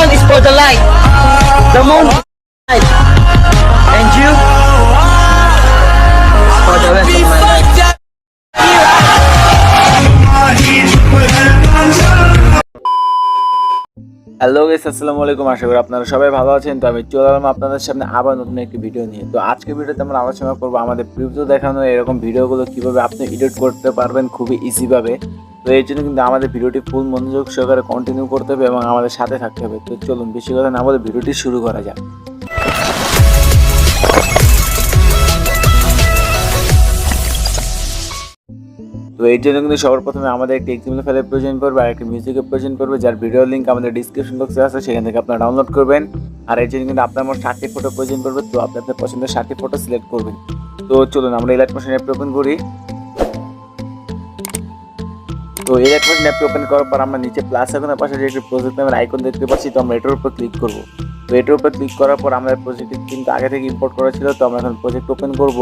moon is for the light. The moon is light. And you for the rest of my life. Hello guys, আসসালামু আলাইকুম। আশা করি আপনারা সবাই ভালো আছেন। তো আমি চলে এলাম আপনাদের সামনে আবার নতুন একটি ভিডিও নিয়ে। তো আজকের ভিডিওতে আমরা আলোচনা করবো আমাদের প্রিভিউ দেখানো এরকম ভিডিওগুলো কিভাবে আপনি এডিট করতে পারবেন খুবই ইজিভাবে। তো এই জন্য কিন্তু আমাদের ভিডিওটি ফুল মনোযোগ সহকারে কন্টিনিউ করতে হবে এবং আমাদের সাথে থাকতে হবে। তো চলুন বেশি কথা না বলে ভিডিওটি শুরু করা যাক। তো এই জন্য কিন্তু সবার প্রথমে আমাদের একটি এক্সএমএল ফাইলের প্রয়োজন পড়বে আর একটি মিউজিকের প্রয়োজন পড়বে, যার ভিডিও লিঙ্ক আমাদের ডিসক্রিপশন বক্সে আছে, সেখান থেকে আপনারা ডাউনলোড করবেন। আর এই জন্য কিন্তু আপনার মোট 60টি ফটো প্রয়োজন পড়বে। তো আপনি আপনার পছন্দের 60টি ফটো সিলেক্ট করবেন। তো চলুন আমরা এলাইট মোশন অ্যাপটি ওপেন করি। তো এলাইট মোশন অ্যাপটি ওপেন করার পর আমরা নিচে প্লাস আইকনের পাশে যে একটি প্রজেক্ট নামের আইকন দেখতে পাচ্ছি, তো আমরা এটার উপর ক্লিক করব। তো এটার উপর ক্লিক করার পর আমাদের প্রজেক্টটি কিন্তু আগে থেকে ইম্পোর্ট করা ছিল, তো আমরা এখন প্রজেক্ট ওপেন করব।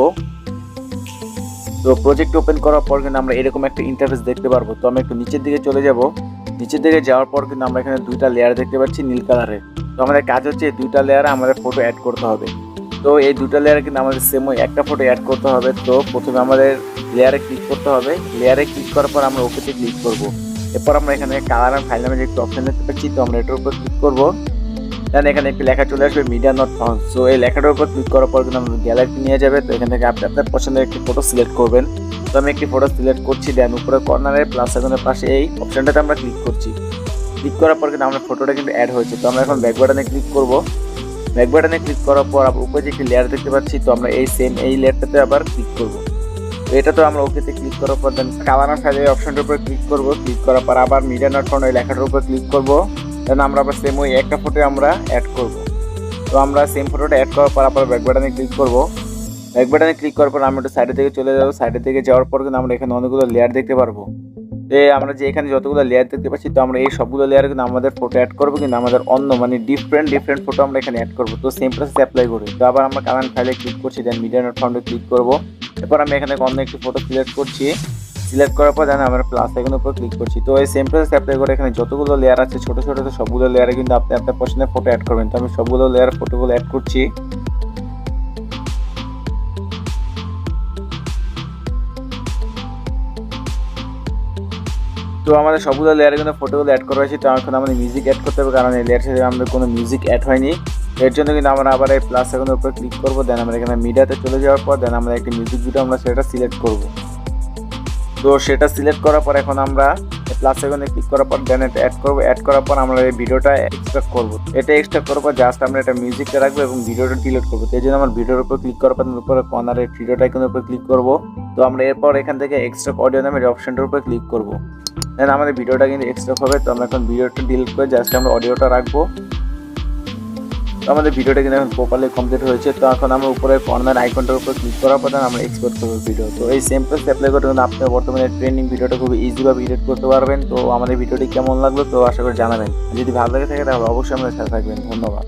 তো প্রজেক্ট ওপেন করার পর কিন্তু আমরা এরকম একটা ইন্টারফেস দেখতে পারবো। তো আমরা একটু নিচের দিকে চলে যাব। নিচের দিকে যাওয়ার পর কিন্তু আমরা এখানে দুইটা লেয়ার দেখতে পাচ্ছি নীল কালারের। তো আমাদের কাজ হচ্ছে এই দুইটা লেয়ারে আমাদের ফটো অ্যাড করতে হবে। তো এই দুইটা লেয়ারে কিন্তু আমাদের সেম ওই একটা ফটো অ্যাড করতে হবে। তো প্রথমে আমাদের লেয়ারে ক্লিক করতে হবে। লেয়ারে ক্লিক করার পর আমরা ওকেতে ক্লিক করব। এরপর আমরা এখানে কালার আর ফাইল নামে যে একটু অপশন দেখতে পাচ্ছি, তো আমরা এটার উপর ক্লিক করব। দেন এখানে একটি লেখা চলে আসবে মিডিয়া নট ফাউন্ড। সো এই লেখাটার উপর ক্লিক করার পর কিন্তু আমাদের গ্যালারিতে নিয়ে যাবে। তো এখান থেকে আপনি আপনার পছন্দের একটি ফটো সিলেক্ট করবেন। তো আমি একটি ফটো সিলেক্ট করছি। দেন উপরে কর্নারে প্লাস আইকনের পাশে এই অপশনটাতে আমরা ক্লিক করছি। ক্লিক করার পর কিন্তু আমার ফটোটা কিন্তু অ্যাড হয়েছে। তো আমরা এখন ব্যাক বাটনে ক্লিক করব। ব্যাক বাটনে ক্লিক করার পর উপরে যে একটি লেয়ার দেখতে পাচ্ছি, তো আমরা এই সেম এই লেয়ারটাতে আবার ক্লিক করব। তো এটা তো আমরা ওকেতে ক্লিক করার পর দেন কালার আর ফাইল এই অপশনটার উপর ক্লিক করব। ক্লিক করার পর আবার মিডিয়া নট ফাউন্ড এই লেখাটার উপর ক্লিক করব। দেন আমরা আবার সেম ওই একটা ফটো আমরা অ্যাড করব। তো আমরা সেম ফটোটা অ্যাড করার পর আবার ব্যাক বাটনে ক্লিক করব। ব্যাক বাটনে ক্লিক করার পর আমরা একটু সাইডের দিকে চলে যাবো। সাইডের দিকে যাওয়ার পর কিন্তু আমরা এখানে অনেকগুলো লেয়ার দেখতে পারবো। তো আমরা যে এখানে যতগুলো লেয়ার দেখতে পাচ্ছি, তো আমরা এই সবগুলো লেয়ারে কিন্তু আমাদের ফটো অ্যাড করবো, কিন্তু আমাদের অন্য মানে ডিফারেন্ট ফটো আমরা এখানে অ্যাড করবো। তো সেম প্রসেস অ্যাপ্লাই করি। তো আবার আমরা কালার ফাইলে ক্লিক করছি। দেন মিডিয়া নট ফাউন্ডে ক্লিক করবো। এরপর আমি এখানে অন্য একটি ফটো সিলেক্ট করছি। সিলেক্ট করার পর দেন আমরা প্লাস আইকনের উপর ক্লিক করছি। তো এই সেম প্রসেস অ্যাপ্লাই করে এখানে যতগুলো লেয়ার আছে ছোটো ছোটো, তো সবগুলো লেয়ারে কিন্তু আপনি আপনার পছন্দের ফটো অ্যাড করবেন। তো আমি সবগুলো লেয়ার ফটোগুলো অ্যাড করছি। তো আমাদের সবগুলো লেয়ারে কিন্তু ফটোগুলো অ্যাড করা হয়েছে। তো এখন আমাদের মিউজিক অ্যাড করতে হবে, কারণ এই লেয়ার সাথে আমাদের কোনো মিউজিক অ্যাড হয়নি। এর জন্য কিন্তু আমরা আবার এই প্লাস আইকনের উপর ক্লিক করবো। দেন আমরা এখানে মিডিয়াতে চলে যাওয়ার পর দেন আমরা একটি মিউজিক ভিডিও আমরা সেটা সিলেক্ট করব। তো সেটা সিলেক্ট করার পর এখন আমরা প্লাস আইকনে ক্লিক করার পর দেন এটা অ্যাড করবো। অ্যাড করার পর আমরা এই ভিডিওটা এক্সট্রাক্ট করবো। এটা এক্সট্রাক্ট করার পর জাস্ট আমরা এটা মিউজিকটা রাখবো এবং ভিডিওটা ডিলিট করবো। তো এই জন্য আমার ভিডিওর উপর ক্লিক করার পর উপরে কর্নারে ভিডিওটা আইকনের উপর ক্লিক করবো। তো আমরা এরপর এখান থেকে এক্সট্রাক্ট অডিও নামের অপশনটার উপর ক্লিক করবো। দেন আমাদের ভিডিওটা কিন্তু এক্সট্রাক্ট হবে। তো আমরা এখন ভিডিওটা ডিলিট করে জাস্ট আমরা অডিওটা রাখবো। তো আমাদের ভিডিওটা কিন্তু এখন প্রপারলি কমপ্লিট হয়েছে। তো এখন আমরা উপরে কর্নার আইকনটার উপর ক্লিক করার পর আমরা এক্সপোর্ট করবো ভিডিও। তো এই সেম প্রসেস অ্যাপ্লাই করতে কিন্তু আপনি বর্তমানে ট্রেন্ডিং ভিডিওটা খুব ইজিভাবে এডিট করতে পারবেন। তো আমাদের ভিডিওটি কেমন লাগলো তো আশা করি জানাবেন। যদি ভালো লাগে থাকে তাহলে অবশ্যই আমাদের সাথে থাকবেন। ধন্যবাদ।